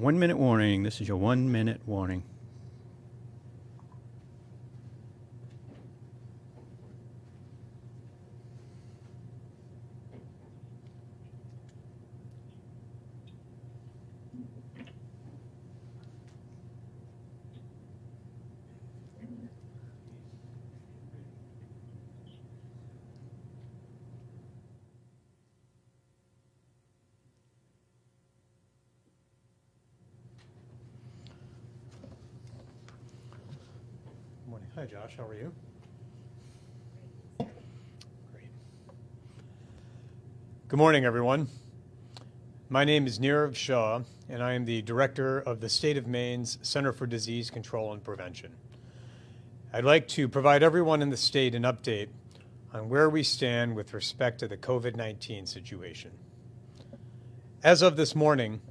1 minute warning. This is your 1 minute warning. Hi, Josh. How are you? Great. Good morning, everyone. My name is Nirav Shah, and I am the Director of the State of Maine's Center for Disease Control and Prevention. I'd like to provide everyone in the state an update on where we stand with respect to the COVID-19 situation. As of this morning,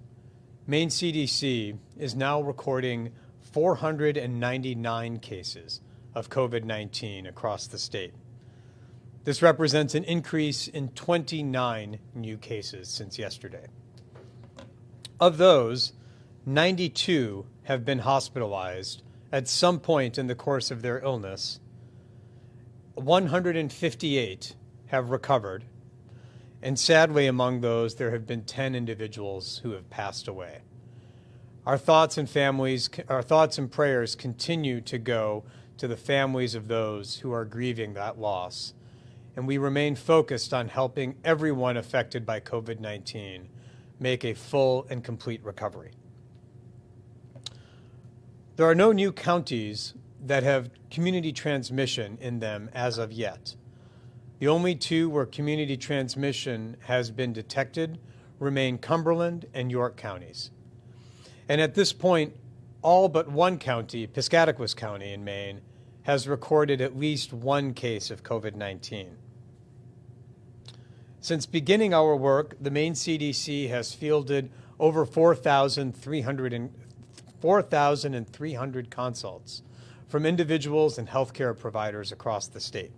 Maine CDC is now recording 499 cases of COVID-19 across the state. This represents an increase in 29 new cases since yesterday. Of those, 92 have been hospitalized at some point in the course of their illness. 158 have recovered, and sadly among those there have been 10 individuals who have passed away. Our thoughts and prayers continue to go to the families of those who are grieving that loss, and we remain focused on helping everyone affected by COVID-19 make a full and complete recovery. There are no new counties that have community transmission in them as of yet. The only two where community transmission has been detected remain Cumberland and York counties. And at this point, all but one county, Piscataquis County in Maine, has recorded at least one case of COVID-19. Since beginning our work, the Maine CDC has fielded over 4,300 consults from individuals and healthcare providers across the state.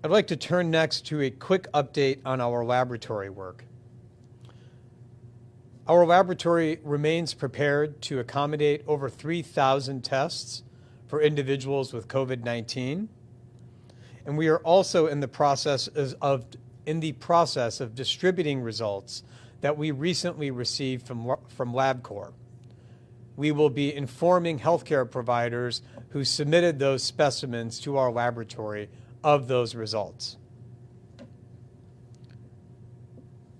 I'd like to turn next to a quick update on our laboratory work. Our laboratory remains prepared to accommodate over 3,000 tests for individuals with COVID-19, and we are also in the process of distributing results that we recently received from LabCorp. We will be informing healthcare providers who submitted those specimens to our laboratory of those results.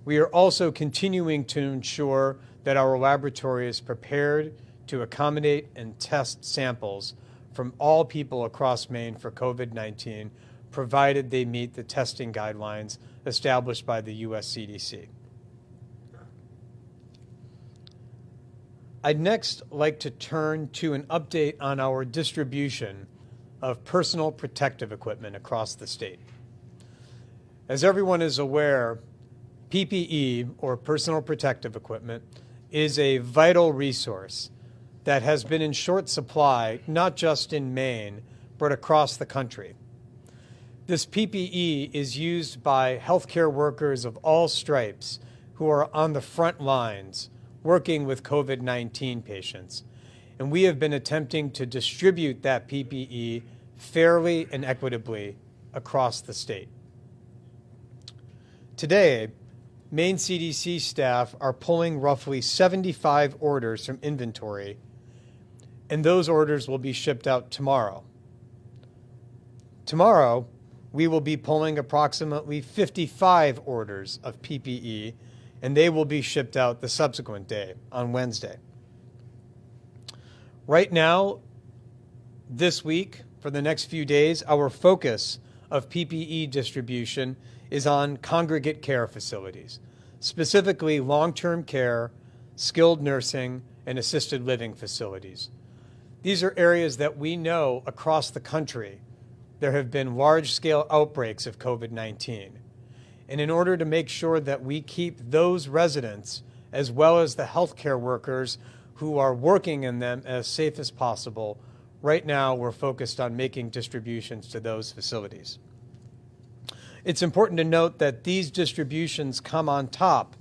We are also continuing to ensure that our laboratory is prepared to accommodate and test samples from all people across Maine for COVID-19, provided they meet the testing guidelines established by the US CDC. I'd next like to turn to an update on our distribution of personal protective equipment across the state. As everyone is aware, PPE, or personal protective equipment, is a vital resource that has been in short supply, not just in Maine, but across the country. This PPE is used by healthcare workers of all stripes who are on the front lines working with COVID-19 patients, and we have been attempting to distribute that PPE fairly and equitably across the state. Today, Maine CDC staff are pulling roughly 75 orders from inventory, and those orders will be shipped out tomorrow. Tomorrow, we will be pulling approximately 55 orders of PPE, and they will be shipped out the subsequent day, on Wednesday. Right now, this week, for the next few days, our focus of PPE distribution is on congregate care facilities, specifically long-term care, skilled nursing, and assisted living facilities. These are areas that we know across the country there have been large-scale outbreaks of COVID-19. And in order to make sure that we keep those residents, as well as the healthcare workers who are working in them, as safe as possible, right now we're focused on making distributions to those facilities. It's important to note that these distributions come on top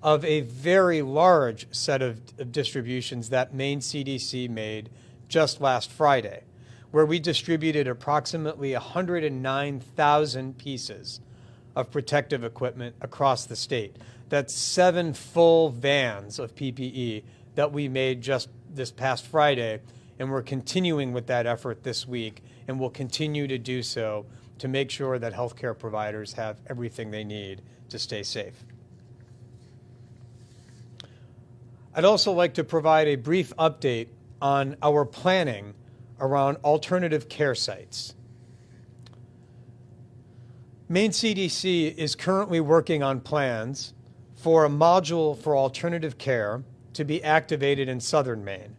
of a very large set of distributions that Maine CDC made just last Friday, where we distributed approximately 109,000 pieces of protective equipment across the state. That's 7 full vans of PPE that we made just this past Friday, and we're continuing with that effort this week, and we'll continue to do so to make sure that healthcare providers have everything they need to stay safe. I'd also like to provide a brief update on our planning around alternative care sites. Maine CDC is currently working on plans for a module for alternative care to be activated in southern Maine.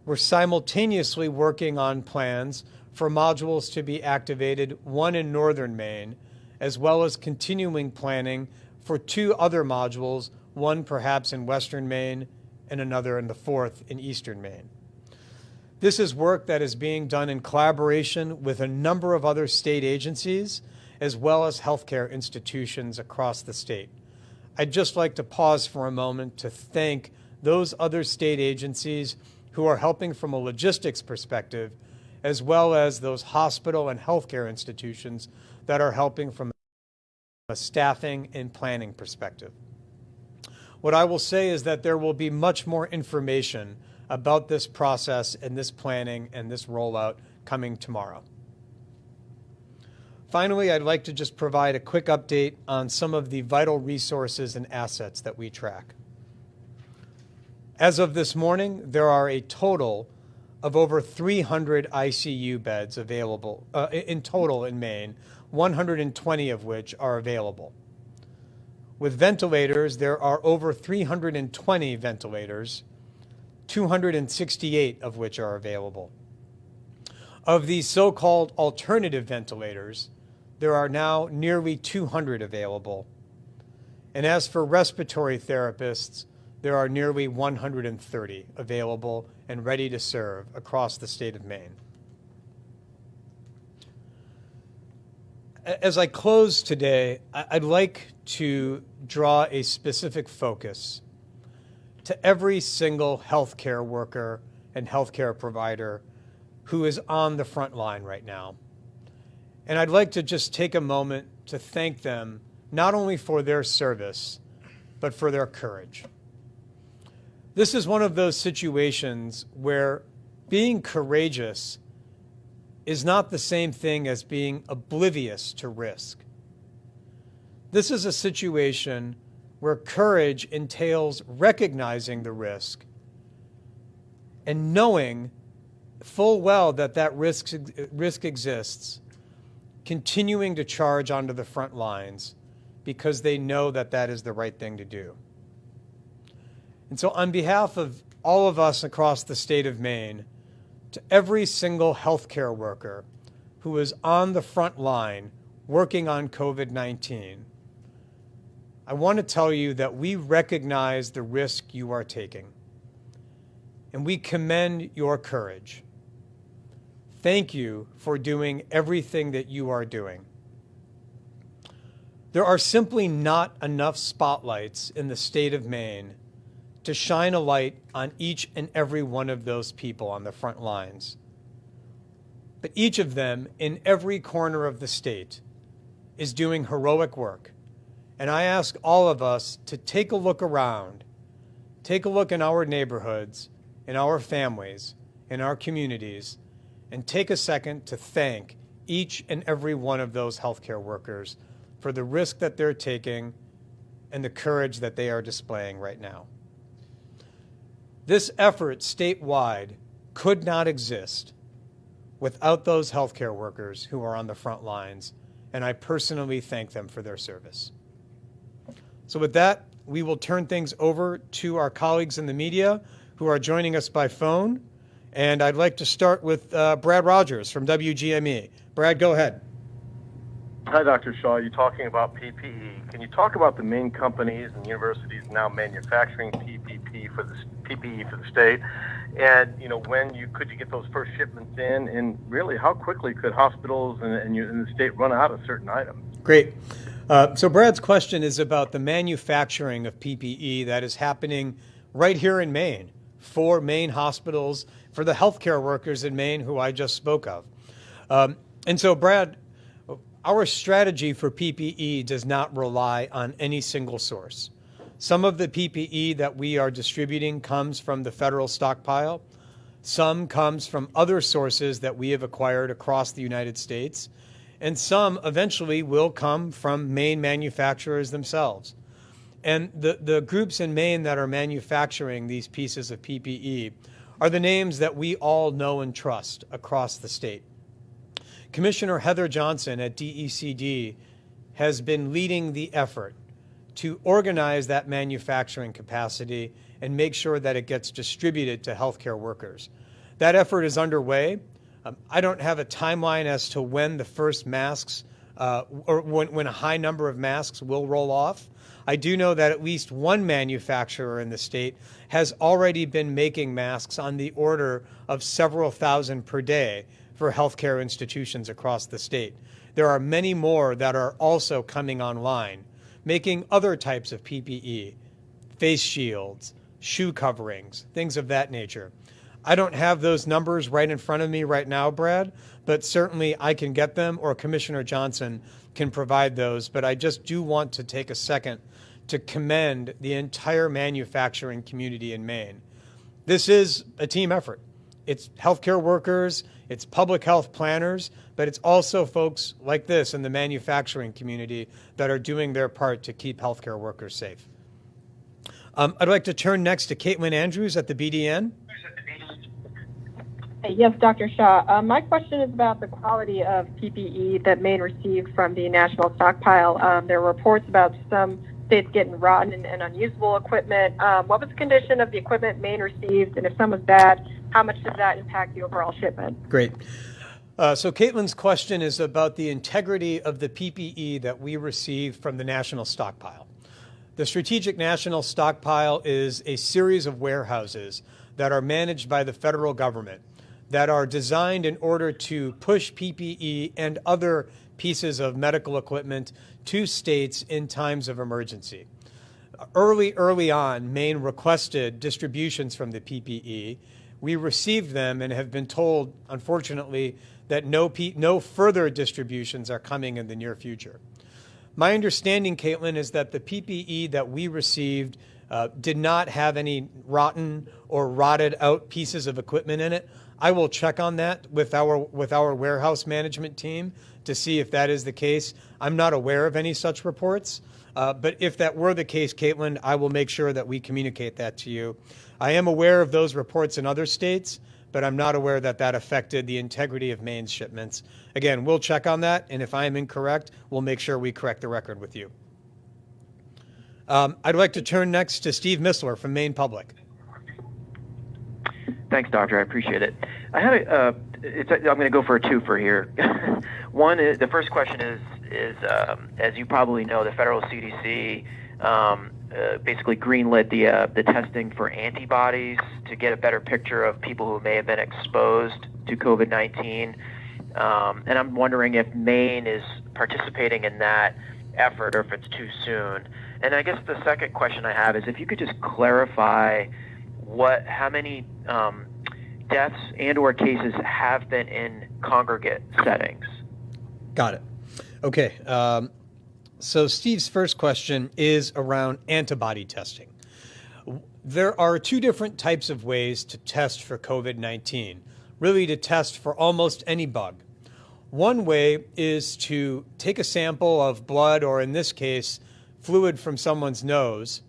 We're simultaneously working on plans for modules to be activated, one in northern Maine, as well as continuing planning for 2 other modules, one perhaps in western Maine and another in the 4th in eastern Maine. This is work that is being done in collaboration with a number of other state agencies, as well as healthcare institutions across the state. I'd just like to pause for a moment to thank those other state agencies who are helping from a logistics perspective, as well as those hospital and healthcare institutions that are helping from a staffing and planning perspective. What I will say is that there will be much more information about this process and this planning and this rollout coming tomorrow. Finally, I'd like to just provide a quick update on some of the vital resources and assets that we track. As of this morning, there are a total of over 300 ICU beds available in total in Maine, 120 of which are available. With ventilators, there are over 320 ventilators, 268 of which are available. Of these so-called alternative ventilators, there are now nearly 200 available. And as for respiratory therapists, there are nearly 130 available and ready to serve across the state of Maine. As I close today, I'd like to draw a specific focus to every single healthcare worker and healthcare provider who is on the front line right now. And I'd like to just take a moment to thank them not only for their service, but for their courage. This is one of those situations where being courageous is not the same thing as being oblivious to risk. This is a situation where courage entails recognizing the risk and knowing full well that that risk exists, continuing to charge onto the front lines because they know that that is the right thing to do. And so on behalf of all of us across the state of Maine, to every single healthcare worker who is on the front line working on COVID-19, I want to tell you that we recognize the risk you are taking, and we commend your courage. Thank you for doing everything that you are doing. There are simply not enough spotlights in the state of Maine to shine a light on each and every one of those people on the front lines. But each of them in every corner of the state is doing heroic work. And I ask all of us to take a look around, take a look in our neighborhoods, in our families, in our communities, and take a second to thank each and every one of those healthcare workers for the risk that they're taking and the courage that they are displaying right now. This effort statewide could not exist without those healthcare workers who are on the front lines, and I personally thank them for their service. So with that, we will turn things over to our colleagues in the media who are joining us by phone. And I'd like to start with Brad Rogers from WGME. Brad, go ahead. Hi, Dr. Shaw. You're talking about PPE. Can you talk about the main companies and universities now manufacturing PPE for the state? And, when could you get those first shipments in? And really, how quickly could hospitals and the state run out of certain items? Great. So Brad's question is about the manufacturing of PPE that is happening right here in Maine for Maine hospitals, for the healthcare workers in Maine who I just spoke of. And so, Brad, our strategy for PPE does not rely on any single source. Some of the PPE that we are distributing comes from the federal stockpile. Some comes from other sources that we have acquired across the United States. And some eventually will come from Maine manufacturers themselves. And the groups in Maine that are manufacturing these pieces of PPE are the names that we all know and trust across the state. Commissioner Heather Johnson at DECD has been leading the effort to organize that manufacturing capacity and make sure that it gets distributed to healthcare workers. That effort is underway. I don't have a timeline as to when the first masks or when a high number of masks will roll off. I do know that at least one manufacturer in the state has already been making masks on the order of several thousand per day for healthcare institutions across the state. There are many more that are also coming online, making other types of PPE, face shields, shoe coverings, things of that nature. I don't have those numbers right in front of me right now, Brad, but certainly I can get them, or Commissioner Johnson can provide those. But I just do want to take a second to commend the entire manufacturing community in Maine. This is a team effort. It's healthcare workers, it's public health planners, but it's also folks like this in the manufacturing community that are doing their part to keep healthcare workers safe. I'd like to turn next to Caitlin Andrews at the BDN. Yes, Dr. Shaw. My question is about the quality of PPE that Maine received from the national stockpile. There were reports about some states getting rotten and unusable equipment. What was the condition of the equipment Maine received? And if some was bad, how much does that impact the overall shipment? Great. So Caitlin's question is about the integrity of the PPE that we received from the national stockpile. The Strategic National Stockpile is a series of warehouses that are managed by the federal government that are designed in order to push PPE and other pieces of medical equipment to states in times of emergency. Early on, Maine requested distributions from the PPE. We received them and have been told, unfortunately, that no further distributions are coming in the near future. My understanding, Caitlin, is that the PPE that we received did not have any rotten or rotted out pieces of equipment in it. I will check on that with our warehouse management team to see if that is the case. I'm not aware of any such reports, but if that were the case, Caitlin, I will make sure that we communicate that to you. I am aware of those reports in other states, but I'm not aware that that affected the integrity of Maine's shipments. Again, we'll check on that, and if I am incorrect, we'll make sure we correct the record with you. I'd like to turn next to Steve Missler from Maine Public. Thanks, Doctor. I appreciate it. I had I'm going to go for a twofer here. One is, the first question is as you probably know, the federal CDC basically greenlit the testing for antibodies to get a better picture of people who may have been exposed to COVID-19. And I'm wondering if Maine is participating in that effort or if it's too soon. And I guess the second question I have is if you could just clarify how many deaths and or cases have been in congregate settings. Got it. Okay. So Steve's first question is around antibody testing. There are two different types of ways to test for COVID-19, really to test for almost any bug. One way is to take a sample of blood, or in this case, fluid from someone's nose,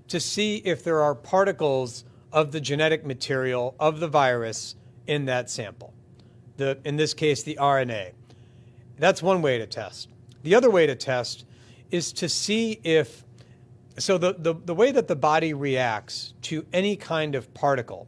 to see if there are particles of the genetic material of the virus in that sample. In this case, the RNA. That's one way to test. The other way to test is to see if, so the way that the body reacts to any kind of particle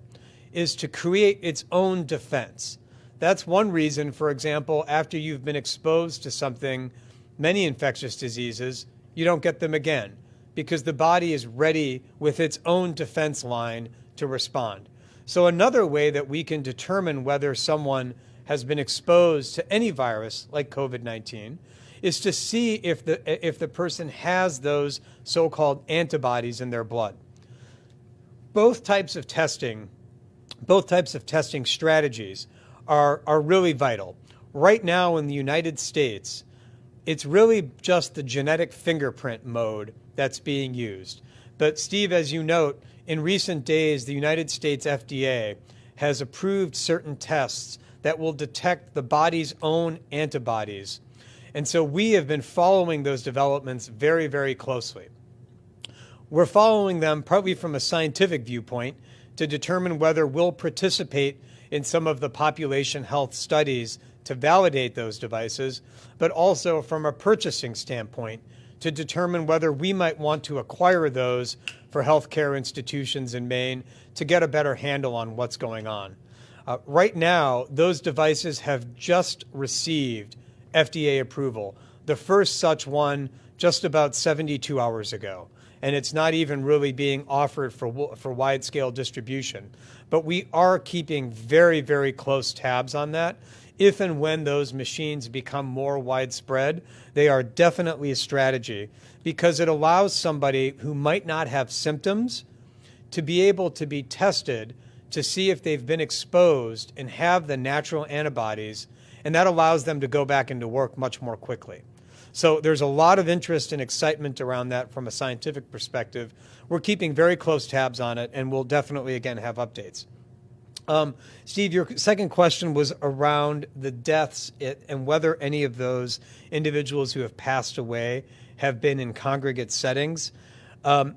is to create its own defense. That's one reason, for example, after you've been exposed to something, many infectious diseases, you don't get them again because the body is ready with its own defense line to respond. So another way that we can determine whether someone has been exposed to any virus like COVID-19 is to see if the person has those so-called antibodies in their blood. Both types of testing strategies are really vital. Right now in the United States, it's really just the genetic fingerprint mode that's being used. But Steve, as you note, in recent days, the United States FDA has approved certain tests that will detect the body's own antibodies. And so we have been following those developments very, very closely. We're following them partly from a scientific viewpoint to determine whether we'll participate in some of the population health studies to validate those devices, but also from a purchasing standpoint to determine whether we might want to acquire those for healthcare institutions in Maine to get a better handle on what's going on. Right now, those devices have just received FDA approval, the first such one just about 72 hours ago. And it's not even really being offered for wide-scale distribution. But we are keeping very, very close tabs on that. If and when those machines become more widespread, they are definitely a strategy because it allows somebody who might not have symptoms to be able to be tested to see if they've been exposed and have the natural antibodies, and that allows them to go back into work much more quickly. So there's a lot of interest and excitement around that from a scientific perspective. We're keeping very close tabs on it, and we'll definitely, again, have updates. Steve, your second question was around the deaths and whether any of those individuals who have passed away have been in congregate settings. I'm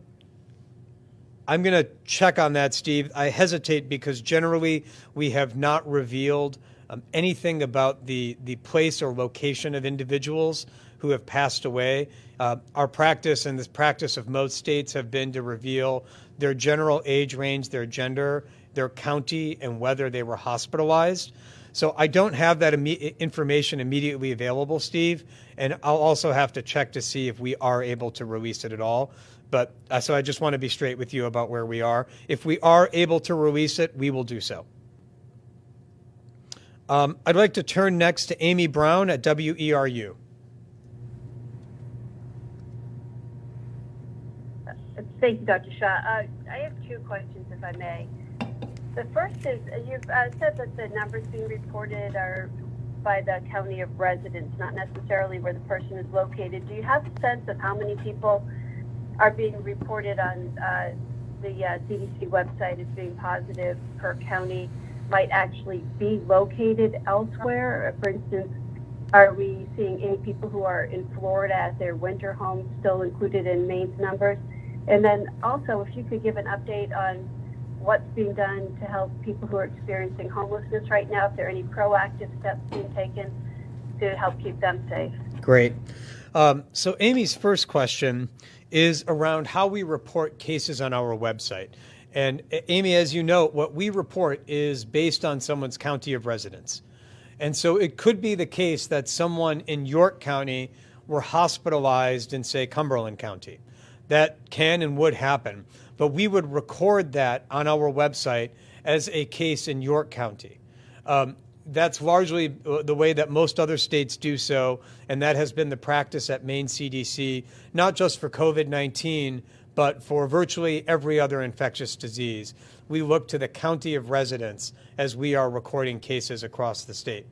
going to check on that, Steve. I hesitate because generally we have not revealed anything about the place or location of individuals who have passed away. Our practice and this practice of most states have been to reveal their general age range, their gender, their county, and whether they were hospitalized. So I don't have that information immediately available, Steve, and I'll also have to check to see if we are able to release it at all. But so I just want to be straight with you about where we are. If we are able to release it, we will do so. I'd like to turn next to Amy Brown at WERU. Thank you, Dr. Shaw. I have two questions, if I may. The first is, you've said that the numbers being reported are by the county of residence, not necessarily where the person is located. Do you have a sense of how many people are being reported on the CDC website as being positive per county might actually be located elsewhere? For instance, are we seeing any people who are in Florida at their winter homes still included in Maine's numbers? And then also, if you could give an update on what's being done to help people who are experiencing homelessness right now, if there are any proactive steps being taken to help keep them safe. Great. So Amy's first question is around how we report cases on our website. And Amy, as you know, what we report is based on someone's county of residence. And so it could be the case that someone in York County were hospitalized in, say, Cumberland County. That can and would happen. But we would record that on our website as a case in York County. That's largely the way that most other states do so, and that has been the practice at Maine CDC, not just for COVID-19, but for virtually every other infectious disease. We look to the county of residence as we are recording cases across the state.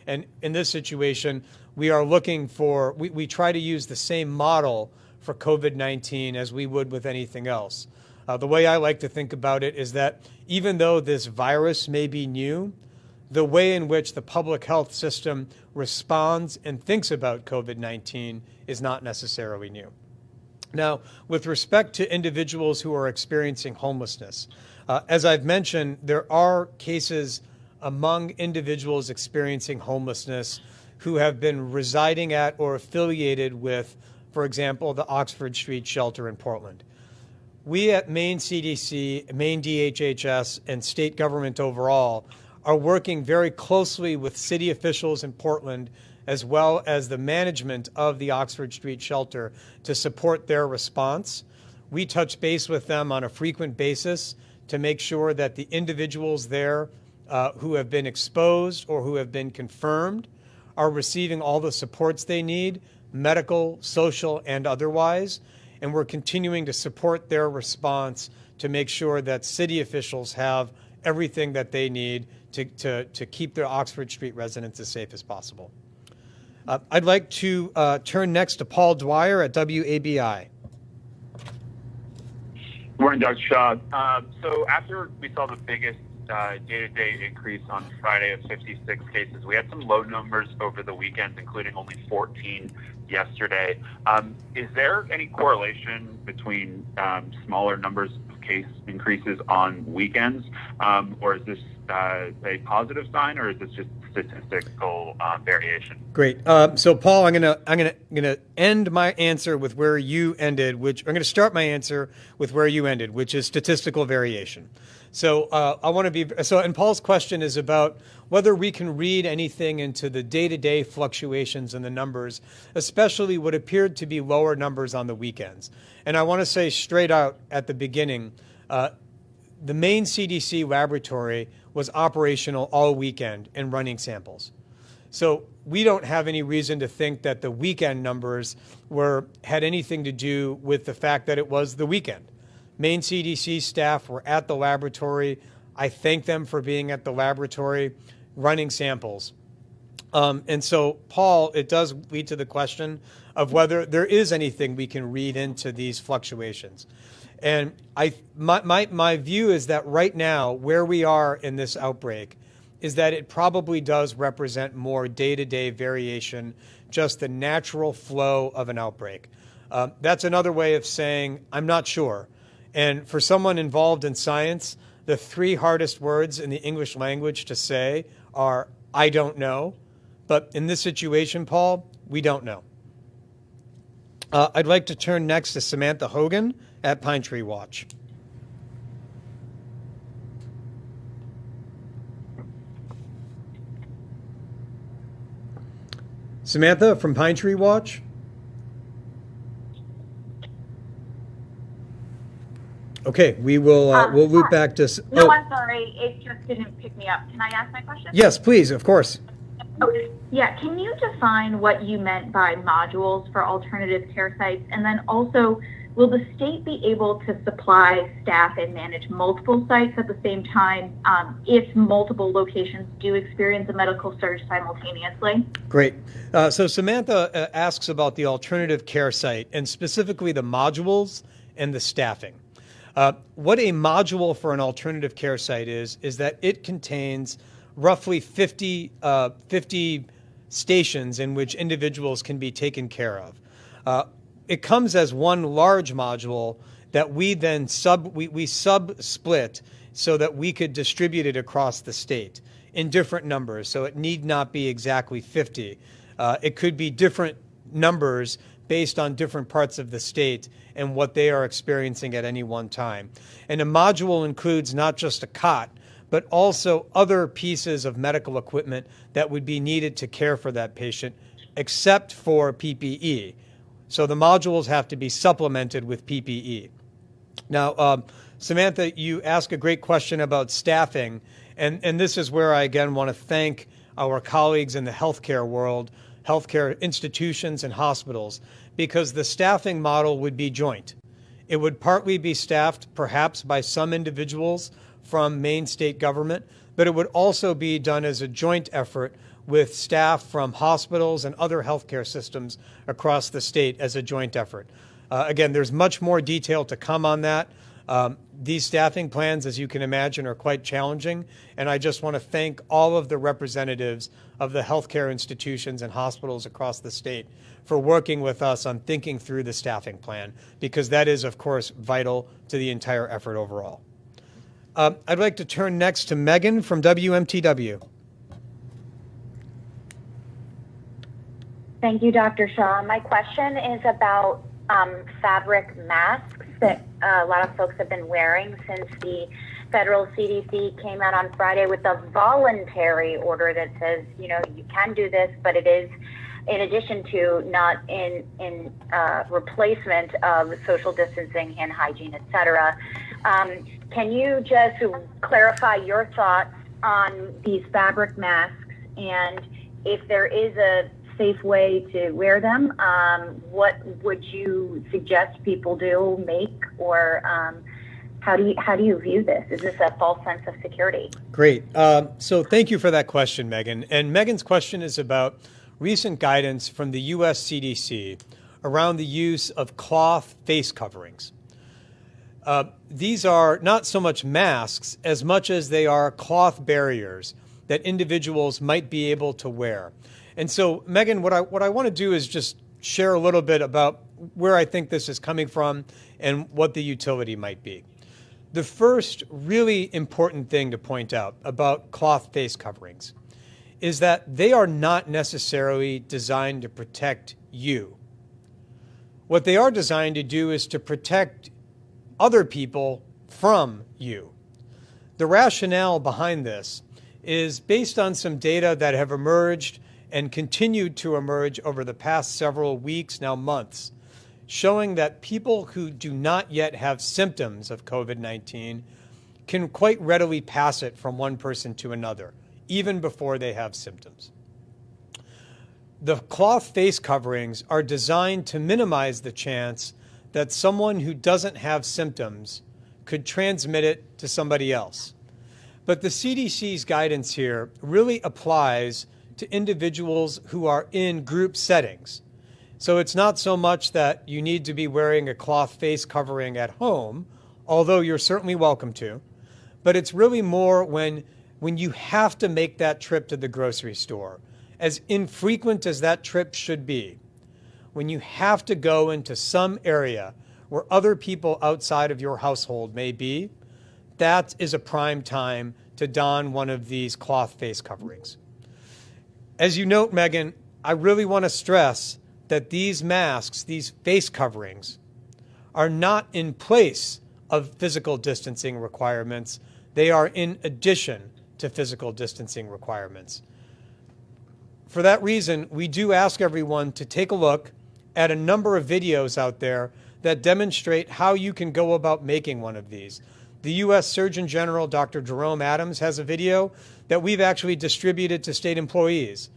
And in this situation, we are looking for, we try to use the same model for COVID-19 as we would with anything else. The way I like to think about it is that even though this virus may be new, the way in which the public health system responds and thinks about COVID-19 is not necessarily new. Now, with respect to individuals who are experiencing homelessness, as I've mentioned, there are cases among individuals experiencing homelessness who have been residing at or affiliated with, for example, the Oxford Street Shelter in Portland. We at Maine CDC, Maine DHHS, and state government overall are working very closely with city officials in Portland as well as the management of the Oxford Street Shelter to support their response. We touch base with them on a frequent basis to make sure that the individuals there who have been exposed or who have been confirmed are receiving all the supports they need medical, social, and otherwise. And we're continuing to support their response to make sure that city officials have everything that they need to keep their Oxford Street residents as safe as possible. I'd like to turn next to Paul Dwyer at WABI. Good morning, Dr. Shaw. So after we saw the biggest day-to-day increase on Friday of 56 cases, we had some low numbers over the weekend, including only 14 yesterday. Is there any correlation between smaller numbers of case increases on weekends, or is this a positive sign, or is this just statistical variation? Great. So, Paul, I'm gonna end my answer with where you ended, which I'm gonna start my answer with where you ended, which is statistical variation. So, and Paul's question is about whether we can read anything into the day-to-day fluctuations in the numbers, especially what appeared to be lower numbers on the weekends. And I want to say straight out at the beginning, the Maine CDC laboratory was operational all weekend and running samples. So we don't have any reason to think that the weekend numbers had anything to do with the fact that it was the weekend. Maine CDC staff were at the laboratory. I thank them for being at the laboratory running samples. And so, Paul, it does lead to the question of whether there is anything we can read into these fluctuations. And my view is that right now, where we are in this outbreak, is that it probably does represent more day-to-day variation, just the natural flow of an outbreak. That's another way of saying I'm not sure. And for someone involved in science, the three hardest words in the English language to say are, I don't know. But in this situation, Paul, we don't know. I'd like to turn next to Samantha Hogan at Pine Tree Watch. Samantha from Pine Tree Watch. Okay, we'll loop back to. No, I'm sorry, it just didn't pick me up. Can I ask my question? Yes, please, of course. Okay. Yeah, can you define what you meant by modules for alternative care sites? And then also, will the state be able to supply staff and manage multiple sites at the same time if multiple locations do experience a medical surge simultaneously? Great. So Samantha asks about the alternative care site and specifically the modules and the staffing. What a module for an alternative care site is that it contains roughly 50 stations in which individuals can be taken care of. It comes as one large module that we then sub-split so that we could distribute it across the state in different numbers. So it need not be exactly 50. It could be different numbers based on different parts of the state and what they are experiencing at any one time. And a module includes not just a cot, but also other pieces of medical equipment that would be needed to care for that patient, except for PPE. So the modules have to be supplemented with PPE. Now, Samantha, you ask a great question about staffing, and this is where I again want to thank our colleagues in the healthcare world, healthcare institutions and hospitals, because the staffing model would be joint. It would partly be staffed perhaps by some individuals from Maine state government, but it would also be done as a joint effort with staff from hospitals and other healthcare systems across the state as a joint effort. Again, there's much more detail to come on that. These staffing plans, as you can imagine, are quite challenging, and I just want to thank all of the representatives of the healthcare institutions and hospitals across the state for working with us on thinking through the staffing plan, because that is, of course, vital to the entire effort overall. I'd like to turn next to Megan from WMTW. Thank you, Dr. Shaw. My question is about fabric masks that a lot of folks have been wearing since the federal CDC came out on Friday with a voluntary order that says, you know, you can do this, but it is in addition to, not in replacement of social distancing, hand hygiene, et cetera. Can you just clarify your thoughts on these fabric masks, and if there is a safe way to wear them? What would you suggest people do, make, or how do you view this? Is this a false sense of security? Great. So thank you for that question, Megan. And Megan's question is about recent guidance from the U.S. CDC around the use of cloth face coverings. These are not so much masks as much as they are cloth barriers that individuals might be able to wear. And so, Megan, what I want to do is just share a little bit about where I think this is coming from and what the utility might be. The first really important thing to point out about cloth face coverings is that they are not necessarily designed to protect you. What they are designed to do is to protect other people from you. The rationale behind this is based on some data that have emerged and continued to emerge over the past several weeks, now months, showing that people who do not yet have symptoms of COVID-19 can quite readily pass it from one person to another, even before they have symptoms. The cloth face coverings are designed to minimize the chance that someone who doesn't have symptoms could transmit it to somebody else. But the CDC's guidance here really applies to individuals who are in group settings. So it's not so much that you need to be wearing a cloth face covering at home, although you're certainly welcome to, but it's really more when you have to make that trip to the grocery store, as infrequent as that trip should be. When you have to go into some area where other people outside of your household may be, that is a prime time to don one of these cloth face coverings. As you note, Megan, I really want to stress that these masks, these face coverings, are not in place of physical distancing requirements. They are in addition to physical distancing requirements. For that reason, we do ask everyone to take a look at a number of videos out there that demonstrate how you can go about making one of these. The U.S. Surgeon General, Dr. Jerome Adams, has a video that we've actually distributed to state employees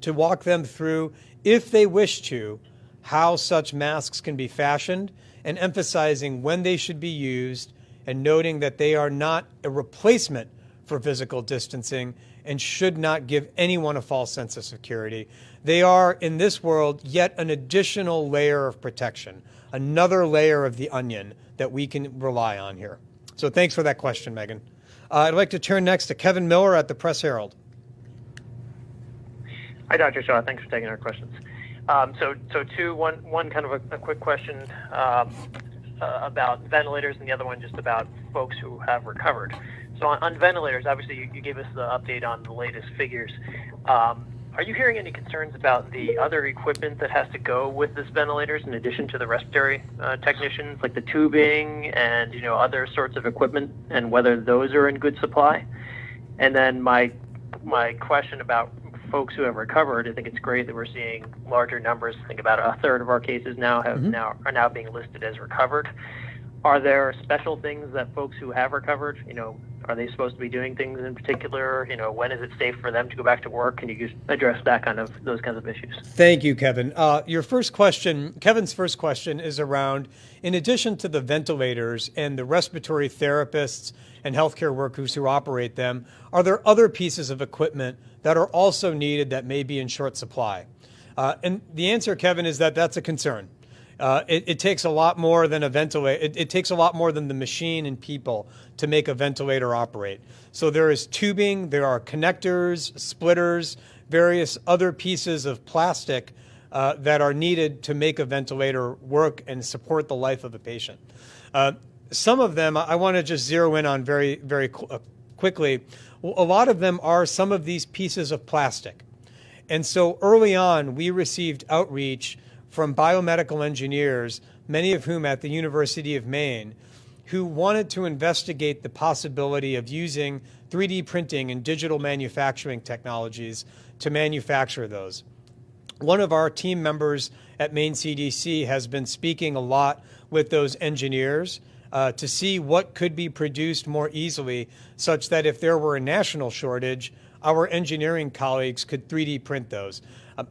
to walk them through, if they wish to, how such masks can be fashioned, and emphasizing when they should be used and noting that they are not a replacement for physical distancing and should not give anyone a false sense of security. They are, in this world, yet an additional layer of protection, another layer of the onion that we can rely on here. So thanks for that question, Megan. I'd like to turn next to Kevin Miller at the Press Herald. Hi, Dr. Shaw. Thanks for taking our questions. One kind of a quick question about ventilators, and the other one just about folks who have recovered. So on ventilators, obviously you gave us the update on the latest figures. Are you hearing any concerns about the other equipment that has to go with this ventilators in addition to the respiratory technicians, like the tubing and other sorts of equipment, and whether those are in good supply? And then my question about folks who have recovered, I think it's great that we're seeing larger numbers. I think about a third of our cases now are now being listed as recovered. Are there special things that folks who have recovered, are they supposed to be doing things in particular? When is it safe for them to go back to work? Can you just address those kinds of issues? Thank you, Kevin. Kevin's first question is around, in addition to the ventilators and the respiratory therapists and healthcare workers who operate them, are there other pieces of equipment that are also needed that may be in short supply? And the answer, Kevin, is that that's a concern. It takes a lot more than a ventilator. It takes a lot more than the machine and people to make a ventilator operate. So there is tubing, there are connectors, splitters, various other pieces of plastic that are needed to make a ventilator work and support the life of a patient. Some of them I want to just zero in on very, very quickly. A lot of them are some of these pieces of plastic. And so early on, we received outreach from biomedical engineers, many of whom at the University of Maine, who wanted to investigate the possibility of using 3D printing and digital manufacturing technologies to manufacture those. One of our team members at Maine CDC has been speaking a lot with those engineers to see what could be produced more easily, such that if there were a national shortage, our engineering colleagues could 3D print those.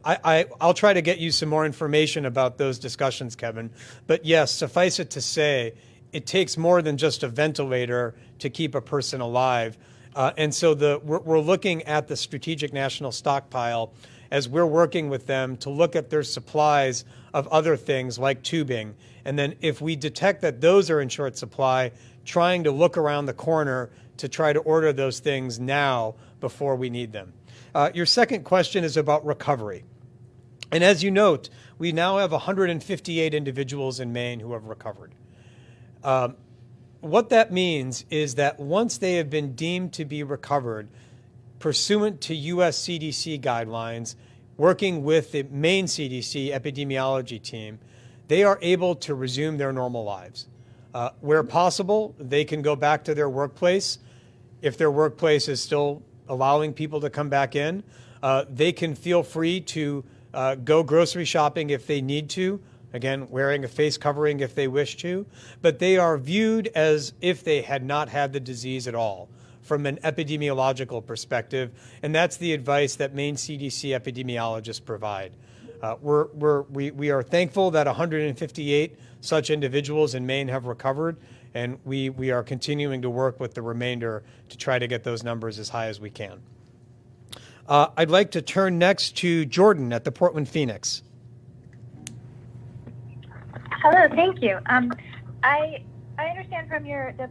I'll try to get you some more information about those discussions, Kevin. But yes, suffice it to say, it takes more than just a ventilator to keep a person alive. And so we're looking at the Strategic National Stockpile as we're working with them to look at their supplies of other things like tubing. And then if we detect that those are in short supply, trying to look around the corner to try to order those things now before we need them. Your second question is about recovery. And as you note, we now have 158 individuals in Maine who have recovered. What that means is that once they have been deemed to be recovered, pursuant to U.S. CDC guidelines, working with the Maine CDC epidemiology team, they are able to resume their normal lives. Where possible, they can go back to their workplace. If their workplace is still allowing people to come back in, they can feel free to go grocery shopping if they need to, again, wearing a face covering if they wish to, but they are viewed as if they had not had the disease at all from an epidemiological perspective, and that's the advice that Maine CDC epidemiologists provide. We are thankful that 158 such individuals in Maine have recovered, and we are continuing to work with the remainder to try to get those numbers as high as we can. I'd like to turn next to Jordan at the Portland Phoenix. Hello, thank you. I understand from the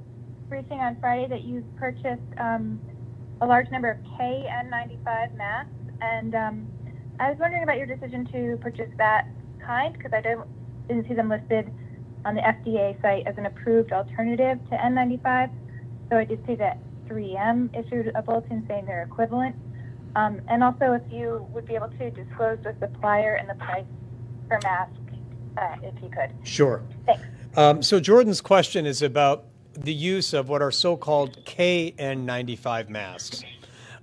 briefing on Friday that you purchased a large number of KN95 masks, and I was wondering about your decision to purchase that kind, because I didn't see them listed on the FDA site as an approved alternative to N95. So I did see that 3M issued a bulletin saying they're equivalent. And also if you would be able to disclose the supplier and the price per mask, if you could. Sure. Thanks. So Jordan's question is about the use of what are so-called KN95 masks.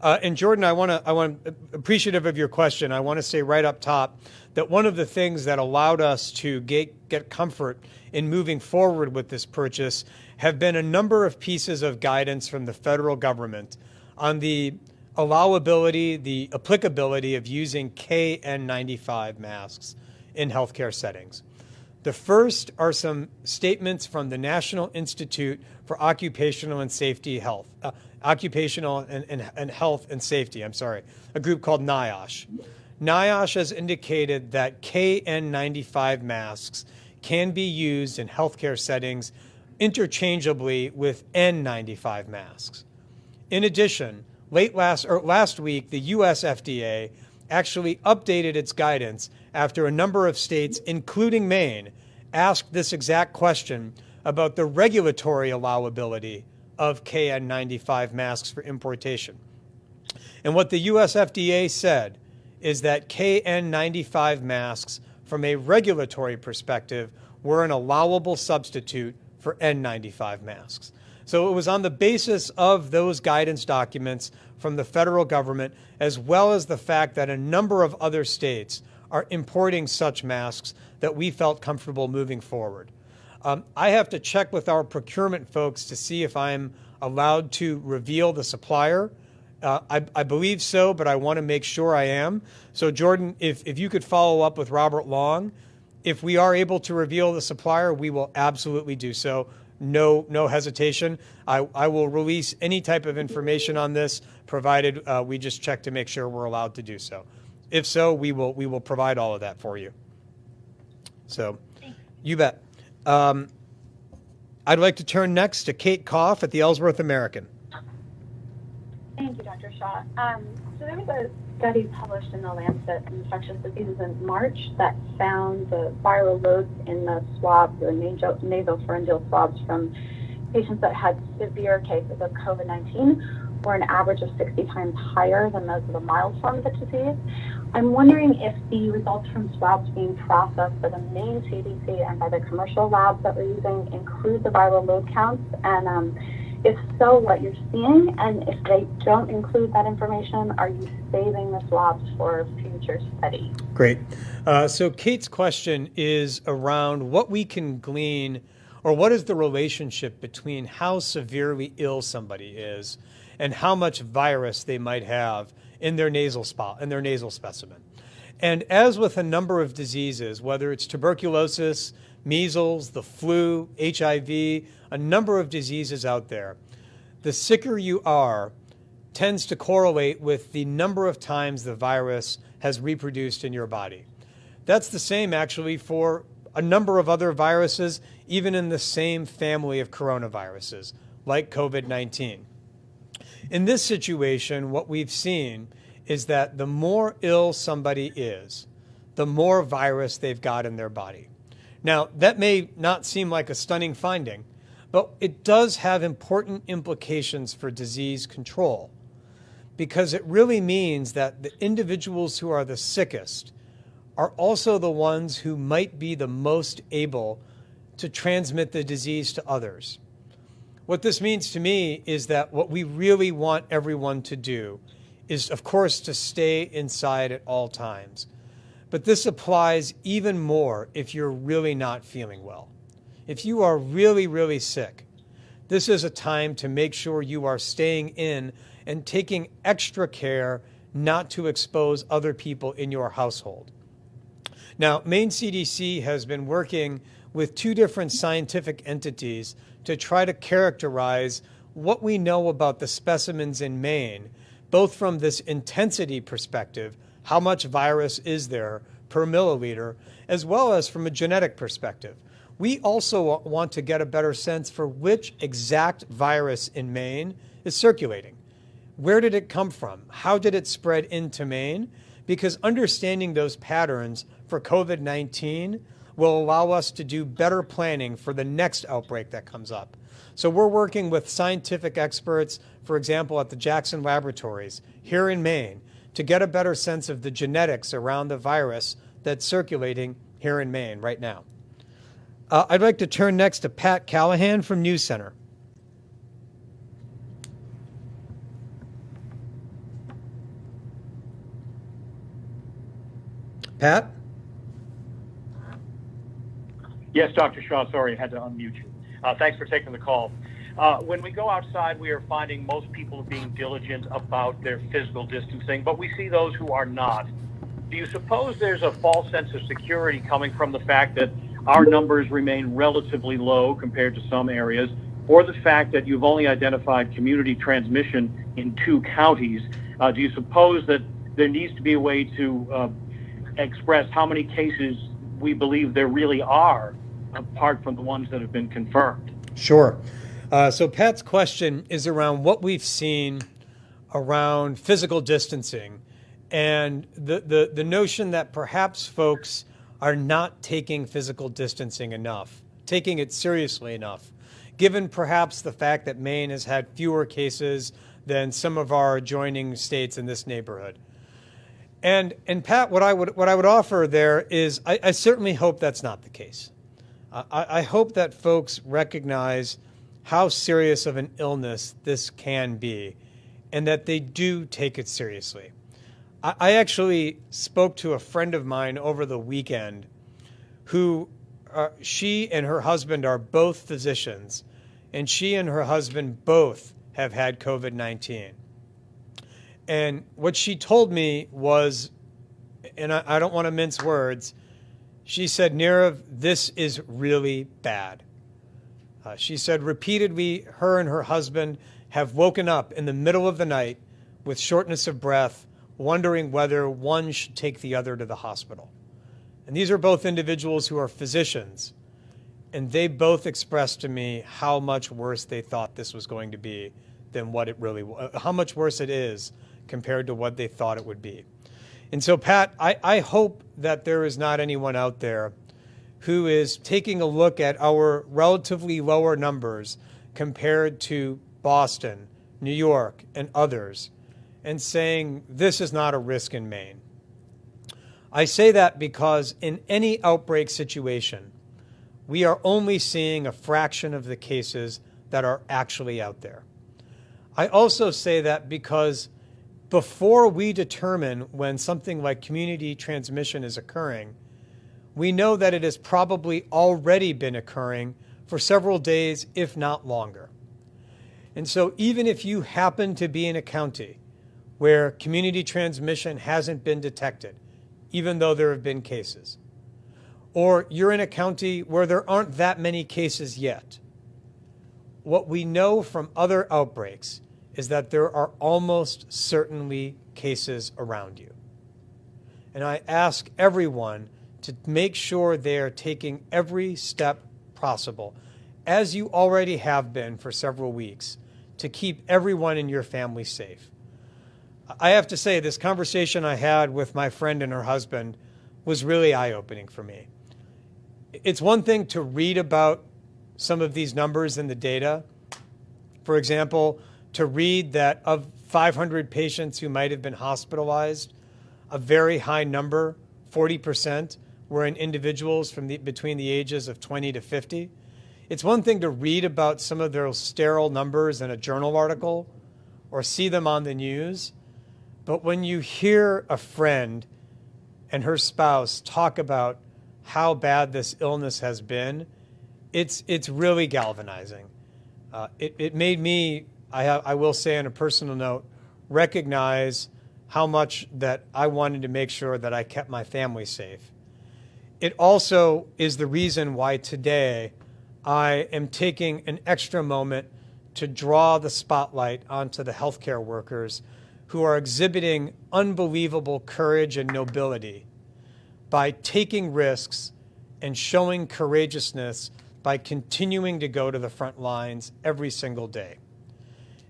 And Jordan, I want appreciative of your question. I want to say right up top that one of the things that allowed us to get comfort in moving forward with this purchase have been a number of pieces of guidance from the federal government on the allowability, the applicability of using KN95 masks in healthcare settings. The first are some statements from the National Institute for Occupational and Safety Health, Occupational and Health and Safety, a group called NIOSH. NIOSH has indicated that KN95 masks can be used in healthcare settings interchangeably with N95 masks. In addition, last week, the U.S. FDA actually updated its guidance after a number of states, including Maine, asked this exact question about the regulatory allowability of KN95 masks for importation. And what the U.S. FDA said is that KN95 masks, from a regulatory perspective, were an allowable substitute for N95 masks. So it was on the basis of those guidance documents from the federal government, as well as the fact that a number of other states are importing such masks, that we felt comfortable moving forward. I have to check with our procurement folks to see if I'm allowed to reveal the supplier. I believe so, but I want to make sure I am. So Jordan, if you could follow up with Robert Long, if we are able to reveal the supplier, we will absolutely do so. No hesitation. I will release any type of information on this, provided we just check to make sure we're allowed to do so. If so, we will provide all of that for you. So, you bet. I'd like to turn next to Kate Koff at the Ellsworth American. Thank you, Dr. Shaw. So there was a study published in the Lancet Infectious Diseases in March that found the viral loads in the swabs, the nasopharyngeal swabs from patients that had severe cases of COVID-19 were an average of 60 times higher than those of the mild form of the disease. I'm wondering if the results from swabs being processed by the Maine CDC and by the commercial labs that we're using include the viral load counts, and if so, what you're seeing, and if they don't include that information, are you saving the swabs for future study? Great. So Kate's question is around what we can glean Or what is the relationship between how severely ill somebody is and how much virus they might have in their nasal specimen? And as with a number of diseases, whether it's tuberculosis, measles, the flu, HIV, a number of diseases out there, the sicker you are tends to correlate with the number of times the virus has reproduced in your body. That's the same actually for a number of other viruses, even in the same family of coronaviruses, like COVID-19. In this situation, what we've seen is that the more ill somebody is, the more virus they've got in their body. Now, that may not seem like a stunning finding, but it does have important implications for disease control, because it really means that the individuals who are the sickest are also the ones who might be the most able to transmit the disease to others. What this means to me is that what we really want everyone to do is, of course, to stay inside at all times. But this applies even more if you're really not feeling well. If you are really, really sick, this is a time to make sure you are staying in and taking extra care not to expose other people in your household. Now, Maine CDC has been working with two different scientific entities to try to characterize what we know about the specimens in Maine, both from this intensity perspective, how much virus is there per milliliter, as well as from a genetic perspective. We also want to get a better sense for which exact virus in Maine is circulating. Where did it come from? How did it spread into Maine? Because understanding those patterns for COVID-19 will allow us to do better planning for the next outbreak that comes up. So we're working with scientific experts, for example, at the Jackson Laboratories here in Maine, to get a better sense of the genetics around the virus that's circulating here in Maine right now. I'd like to turn next to Pat Callahan from News Center. Pat? Yes, Dr. Shaw, sorry, I had to unmute you. Thanks for taking the call. When we go outside, we are finding most people are being diligent about their physical distancing, but we see those who are not. Do you suppose there's a false sense of security coming from the fact that our numbers remain relatively low compared to some areas, or the fact that you've only identified community transmission in 2 counties? Do you suppose that there needs to be a way to express how many cases we believe there really are, apart from the ones that have been confirmed? Sure. So Pat's question is around what we've seen around physical distancing and the notion that perhaps folks are not taking physical distancing enough, taking it seriously enough, given perhaps the fact that Maine has had fewer cases than some of our adjoining states in this neighborhood. And Pat, what I would offer there is I certainly hope that's not the case. I hope that folks recognize how serious of an illness this can be and that they do take it seriously. I actually spoke to a friend of mine over the weekend who she and her husband are both physicians, and she and her husband both have had COVID-19. And what she told me was, and I don't want to mince words, she said, Nirav, this is really bad. She said repeatedly her and her husband have woken up in the middle of the night with shortness of breath, wondering whether one should take the other to the hospital. And these are both individuals who are physicians, and they both expressed to me how much worse they thought this was going to be than what it really was, how much worse it is compared to what they thought it would be. And so, Pat, I hope that there is not anyone out there who is taking a look at our relatively lower numbers compared to Boston, New York, and others, and saying this is not a risk in Maine. I say that because in any outbreak situation, we are only seeing a fraction of the cases that are actually out there. I also say that because before we determine when something like community transmission is occurring, we know that it has probably already been occurring for several days, if not longer. And so even if you happen to be in a county where community transmission hasn't been detected, even though there have been cases, or you're in a county where there aren't that many cases yet, what we know from other outbreaks is that there are almost certainly cases around you. And I ask everyone to make sure they are taking every step possible, as you already have been for several weeks, to keep everyone in your family safe. I have to say, this conversation I had with my friend and her husband was really eye-opening for me. It's one thing to read about some of these numbers in the data. For example, to read that of 500 patients who might have been hospitalized, a very high number, 40%, were in individuals between the ages of 20 to 50. It's one thing to read about some of those sterile numbers in a journal article or see them on the news, but when you hear a friend and her spouse talk about how bad this illness has been, it's really galvanizing. It made me, I will say on a personal note, recognize how much that I wanted to make sure that I kept my family safe. It also is the reason why today I am taking an extra moment to draw the spotlight onto the healthcare workers who are exhibiting unbelievable courage and nobility by taking risks and showing courageousness by continuing to go to the front lines every single day.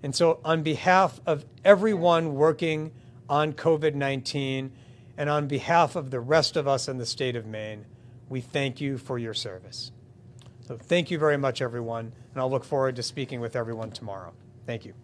And so on behalf of everyone working on COVID-19 and on behalf of the rest of us in the state of Maine, we thank you for your service. So thank you very much, everyone, and I'll look forward to speaking with everyone tomorrow. Thank you.